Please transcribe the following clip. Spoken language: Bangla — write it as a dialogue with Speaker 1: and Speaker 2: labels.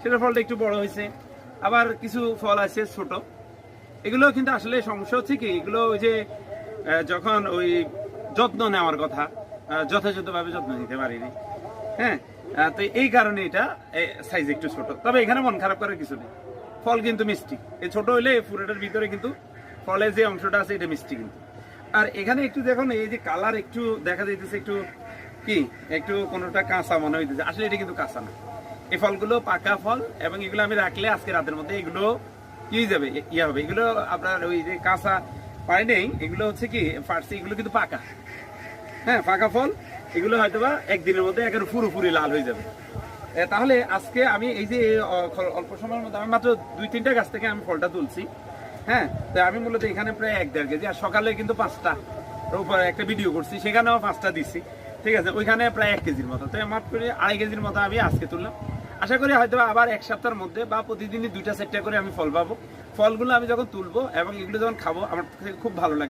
Speaker 1: সেটার ফলটা একটু বড় হয়েছে, আবার কিছু ফল আছে ছোট। এগুলো কিন্তু আসলে সমস্যা হচ্ছে কি, এগুলো ওই যে যখন ওই যত্ন নেওয়ার কথা যথাযথভাবে যত্ন নিতে পারিনি। হ্যাঁ, তো এই কারণে এটা সাইজ একটু ছোট। তবে এখানে মন খারাপ করার কিছু নেই, ফল কিন্তু মিষ্টি। এই ছোট হইলে পুরোটার ভিতরে কিন্তু ফলের যে অংশটা আছে এটা মিষ্টি কিন্তু। আর এখানে একটু দেখুন, এই যে কালার একটু দেখা যাইতেছে একটু কি, একটু কোনোটা কাঁচা মনে হইতেছে, আসলে এটা কিন্তু কাঁচা না। এই ফলগুলো পাকা ফল, এবং এগুলো আমি রাখলে আজকে রাতের মধ্যে এগুলো কি হয়ে যাবে, ইয়ে হবে। এগুলো আপনার ওই যে কাঁচা পাই নেই, এগুলো হচ্ছে কি ফার্সি, এগুলো কিন্তু পাকা। হ্যাঁ, পাকা ফল, এগুলো হয়তোবা একদিনের মধ্যে একেবারে পুরোপুরি লাল হয়ে যাবে। তাহলে আজকে আমি এই যে অল্প সময়ের মধ্যে আমি মাত্র 2-3টা গাছ থেকে আমি ফলটা তুলছি। হ্যাঁ, তো আমি মূলত এখানে প্রায় 1-1.5 কেজি, আর সকালে কিন্তু 5টা উপরে একটা ভিডিও করছি, সেখানেও 5টা দিচ্ছি। ঠিক আছে, ওইখানে প্রায় 1 কেজির মতো, তো মাত্র করে 2.5 কেজির মতো আমি আজকে তুললাম। আশা করি হয়তো আবার 1 সপ্তাহের মধ্যে বা প্রতিদিনই 2টা 4টা করে আমি ফল পাবো। ফলগুলো আমি যখন তুলবো এবং এগুলো যখন খাবো, আমার খুব ভালো লাগে।